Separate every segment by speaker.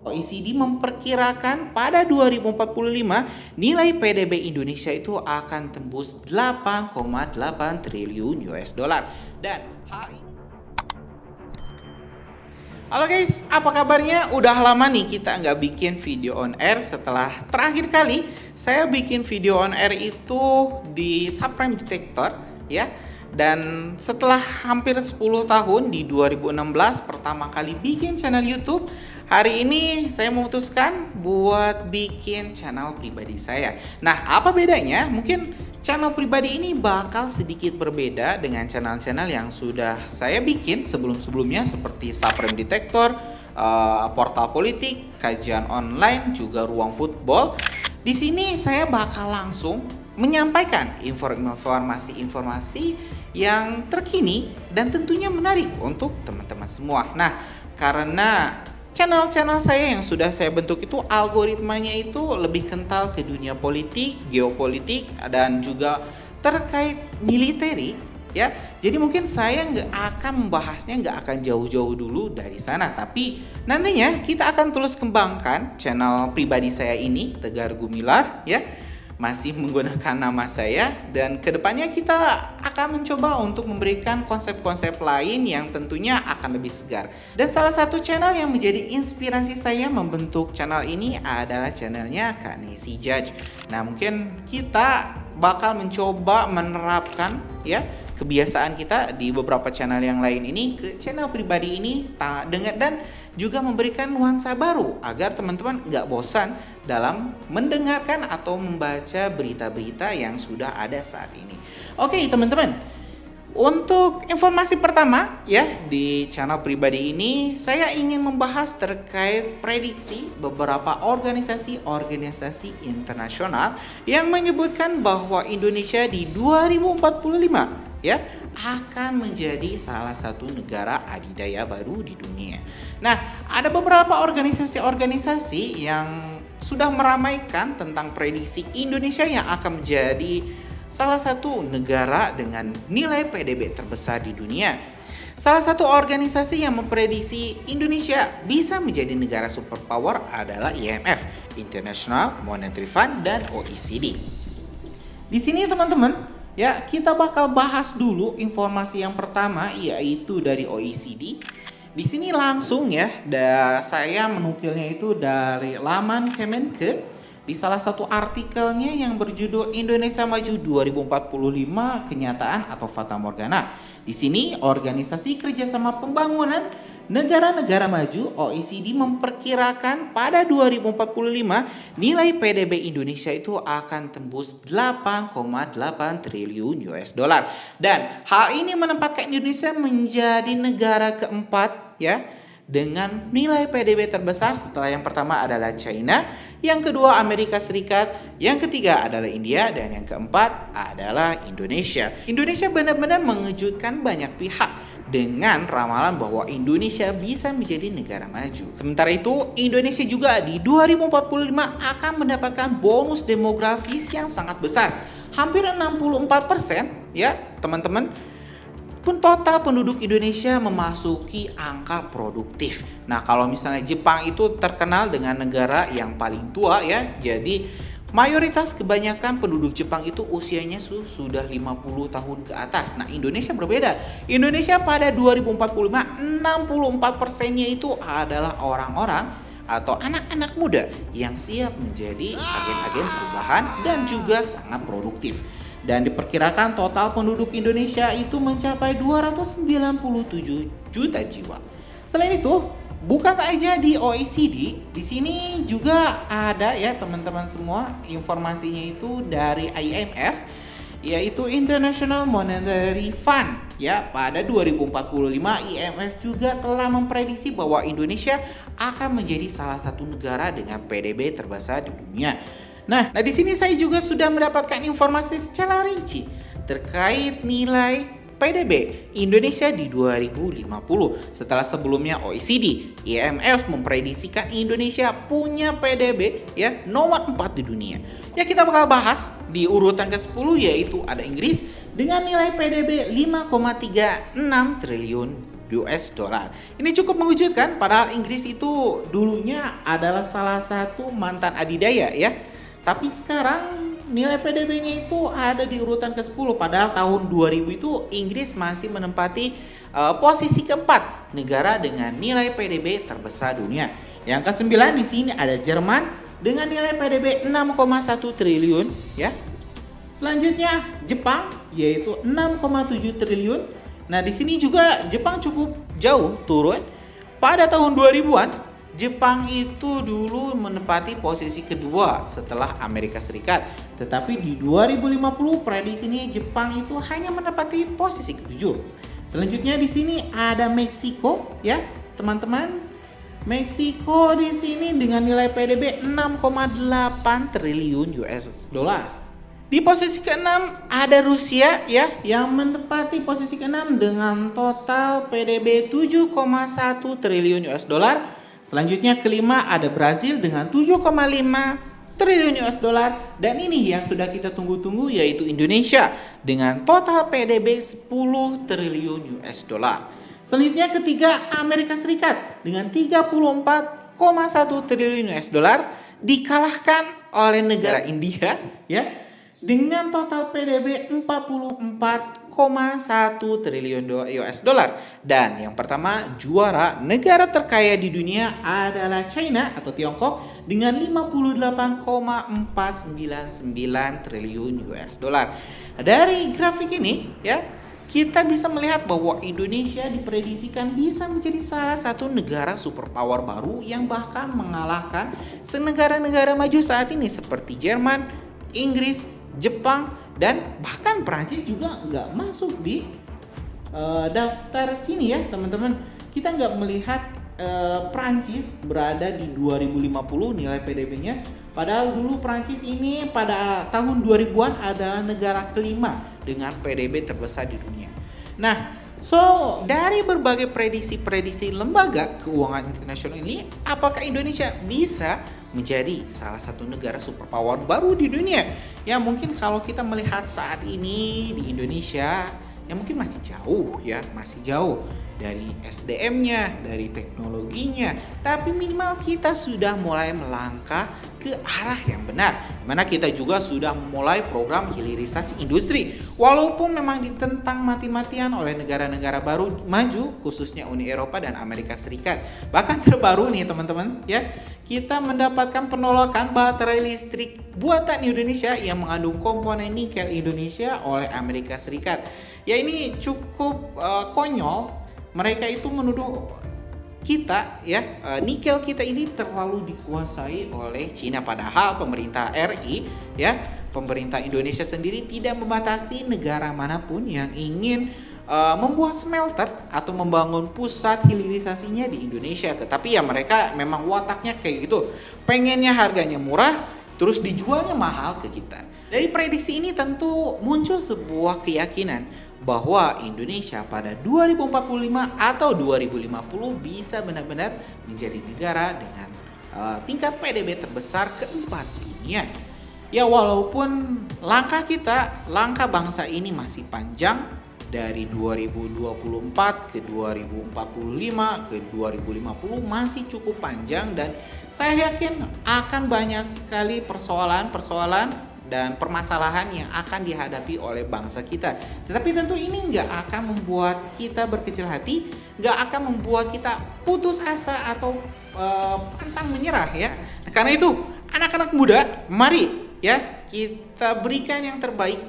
Speaker 1: OECD memperkirakan pada 2045 nilai PDB Indonesia itu akan tembus 8,8 triliun US dollar. Dan hari Halo guys, apa kabarnya? Udah lama nih kita nggak bikin video on air. Setelah terakhir kali saya bikin video on air itu di Subprime Detector ya. Dan setelah hampir 10 tahun di 2016 pertama kali bikin channel YouTube, hari ini saya memutuskan buat bikin channel pribadi saya. Nah, apa bedanya? Mungkin channel pribadi ini bakal sedikit berbeda dengan channel-channel yang sudah saya bikin sebelum-sebelumnya seperti Subprime Detector, Portal Politik, Kajian Online, juga Ruang Football. Di sini saya bakal langsung menyampaikan informasi-informasi yang terkini dan tentunya menarik untuk teman-teman semua. Nah, karena channel-channel saya yang sudah saya bentuk itu algoritmanya itu lebih kental ke dunia politik, geopolitik, dan juga terkait militeri ya. Jadi mungkin saya nggak akan membahasnya, nggak akan jauh-jauh dulu dari sana. Tapi nantinya kita akan terus kembangkan channel pribadi saya ini, Tegar Gumilar ya. Masih menggunakan nama saya, dan kedepannya kita akan mencoba untuk memberikan konsep-konsep lain yang tentunya akan lebih segar. Dan salah satu channel yang menjadi inspirasi saya membentuk channel ini adalah channelnya Kak Nesi Judge. Nah, mungkin kita bakal mencoba menerapkan ya kebiasaan kita di beberapa channel yang lain ini ke channel pribadi ini dan juga memberikan nuansa baru agar teman-teman nggak bosan dalam mendengarkan atau membaca berita-berita yang sudah ada saat ini. Oke teman-teman, untuk informasi pertama ya di channel pribadi ini saya ingin membahas terkait prediksi beberapa organisasi-organisasi internasional yang menyebutkan bahwa Indonesia di 2045 ya akan menjadi salah satu negara adidaya baru di dunia. Nah, ada beberapa organisasi-organisasi yang sudah meramaikan tentang prediksi Indonesia yang akan menjadi salah satu negara dengan nilai PDB terbesar di dunia. Salah satu organisasi yang memprediksi Indonesia bisa menjadi negara superpower adalah IMF, International Monetary Fund, dan OECD. Di sini teman-teman, ya, kita bakal bahas dulu informasi yang pertama yaitu dari OECD. Di sini langsung ya, saya menukilnya itu dari laman Kemenkeu di salah satu artikelnya yang berjudul Indonesia Maju 2045 Kenyataan atau Fata Morgana. Di sini Organisasi Kerjasama Pembangunan Negara-negara Maju OECD memperkirakan pada 2045 nilai PDB Indonesia itu akan tembus 8,8 triliun US dollar. Dan hal ini menempatkan Indonesia menjadi negara keempat ya dengan nilai PDB terbesar. Setelah yang pertama adalah China, yang kedua Amerika Serikat, yang ketiga adalah India, dan yang keempat adalah Indonesia. Indonesia benar-benar mengejutkan banyak pihak dengan ramalan bahwa Indonesia bisa menjadi negara maju. Sementara itu, Indonesia juga di 2045 akan mendapatkan bonus demografis yang sangat besar. Hampir 64% ya, teman-teman. Pun total penduduk Indonesia memasuki angka produktif. Nah, kalau misalnya Jepang itu terkenal dengan negara yang paling tua ya. Jadi mayoritas kebanyakan penduduk Jepang itu usianya sudah 50 tahun ke atas. Nah, Indonesia berbeda. Indonesia pada 2045 64%-nya itu adalah orang-orang atau anak-anak muda yang siap menjadi agen-agen perubahan dan juga sangat produktif. Dan diperkirakan total penduduk Indonesia itu mencapai 297 juta jiwa. Selain itu, bukan saja di OECD, di sini juga ada ya teman-teman semua informasinya itu dari IMF, yaitu International Monetary Fund. Ya, pada 2045 IMF juga telah memprediksi bahwa Indonesia akan menjadi salah satu negara dengan PDB terbesar di dunia. Nah, di sini saya juga sudah mendapatkan informasi secara rinci terkait nilai PDB Indonesia di 2050. Setelah sebelumnya OECD, IMF memprediksikan Indonesia punya PDB ya nomor 4 di dunia. Ya, kita bakal bahas di urutan ke-10 yaitu ada Inggris dengan nilai PDB 5,36 triliun US dollar. Ini cukup mengejutkan, padahal Inggris itu dulunya adalah salah satu mantan adidaya ya. Tapi sekarang nilai PDB-nya itu ada di urutan ke-10, padahal tahun 2000 itu Inggris masih menempati posisi keempat negara dengan nilai PDB terbesar dunia. Yang ke-9 di sini ada Jerman dengan nilai PDB 6,1 triliun ya. Selanjutnya Jepang yaitu 6,7 triliun. Nah, di sini juga Jepang cukup jauh turun. Pada tahun 2000-an, Jepang itu dulu menempati posisi kedua setelah Amerika Serikat. Tetapi di 2050 prediksinya Jepang itu hanya menempati posisi ke-7. Selanjutnya di sini ada Meksiko ya, teman-teman. Meksiko di sini dengan nilai PDB 6,8 triliun US dollar. Di posisi ke-6 ada Rusia ya, yang menempati posisi ke-6 dengan total PDB 7,1 triliun US dollar. Selanjutnya kelima ada Brazil dengan 7,5 triliun US dollar. Dan ini yang sudah kita tunggu-tunggu yaitu Indonesia dengan total PDB 10 triliun US dollar. Selanjutnya ketiga Amerika Serikat dengan 34,1 triliun US dollar, dikalahkan oleh negara India ya dengan total PDB 44,1 triliun US dollar. Dan yang pertama juara negara terkaya di dunia adalah China atau Tiongkok dengan 58,499 triliun US dollar. Dari grafik ini ya, kita bisa melihat bahwa Indonesia diprediksikan bisa menjadi salah satu negara superpower baru yang bahkan mengalahkan negara-negara maju saat ini seperti Jerman, Inggris, Jepang, dan bahkan Prancis juga nggak masuk di daftar sini ya teman-teman. Kita nggak melihat Prancis berada di 2050 nilai PDB-nya. Padahal dulu Prancis ini pada tahun 2000-an adalah negara kelima dengan PDB terbesar di dunia. Nah, dari berbagai prediksi lembaga keuangan internasional ini, apakah Indonesia bisa menjadi salah satu negara superpower baru di dunia? Ya mungkin kalau kita melihat saat ini di Indonesia, ya mungkin masih jauh ya, masih jauh dari SDM-nya, dari teknologinya, tapi minimal kita sudah mulai melangkah ke arah yang benar, dimana kita juga sudah memulai program hilirisasi industri, walaupun memang ditentang mati-matian oleh negara-negara baru maju, khususnya Uni Eropa dan Amerika Serikat. Bahkan terbaru nih teman-teman ya, kita mendapatkan penolakan baterai listrik buatan Indonesia yang mengandung komponen nikel Indonesia oleh Amerika Serikat. Ya ini cukup konyol. Mereka itu menuduh kita ya, nikel kita ini terlalu dikuasai oleh Cina, padahal pemerintah RI ya, pemerintah Indonesia sendiri tidak membatasi negara manapun yang ingin membuat smelter atau membangun pusat hilirisasinya di Indonesia. Tetapi ya mereka memang wataknya kayak gitu, pengennya harganya murah terus dijualnya mahal ke kita. Dari prediksi ini tentu muncul sebuah keyakinan bahwa Indonesia pada 2045 atau 2050 bisa benar-benar menjadi negara dengan tingkat PDB terbesar keempat dunia. Ya walaupun langkah bangsa ini masih panjang, dari 2024 ke 2045 ke 2050 masih cukup panjang, dan saya yakin akan banyak sekali persoalan dan permasalahan yang akan dihadapi oleh bangsa kita. Tetapi tentu ini nggak akan membuat kita berkecil hati, nggak akan membuat kita putus asa atau pantang menyerah ya. Karena itu anak-anak muda, mari ya kita berikan yang terbaik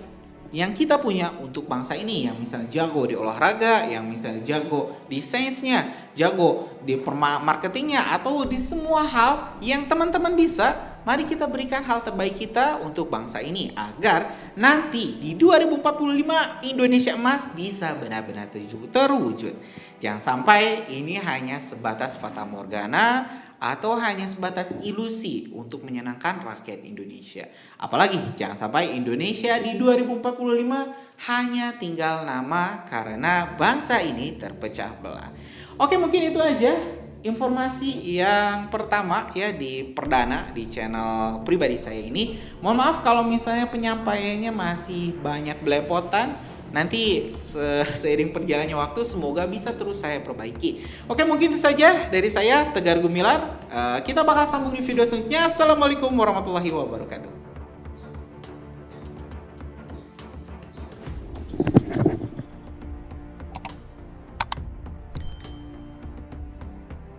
Speaker 1: yang kita punya untuk bangsa ini, yang misalnya jago di olahraga, yang misalnya jago di sainsnya, jago di marketingnya, atau di semua hal yang teman-teman bisa. Mari kita berikan hal terbaik kita untuk bangsa ini agar nanti di 2045 Indonesia emas bisa benar-benar terwujud. Jangan sampai ini hanya sebatas fata morgana atau hanya sebatas ilusi untuk menyenangkan rakyat Indonesia. Apalagi jangan sampai Indonesia di 2045 hanya tinggal nama karena bangsa ini terpecah belah. Oke, mungkin itu aja informasi yang pertama ya di perdana di channel pribadi saya ini. Mohon maaf kalau misalnya penyampaiannya masih banyak belepotan nanti seiring perjalannya waktu semoga bisa terus saya perbaiki. Oke, mungkin itu saja dari saya Tegar Gumilar. Kita bakal sambung di video selanjutnya. Assalamualaikum warahmatullahi wabarakatuh.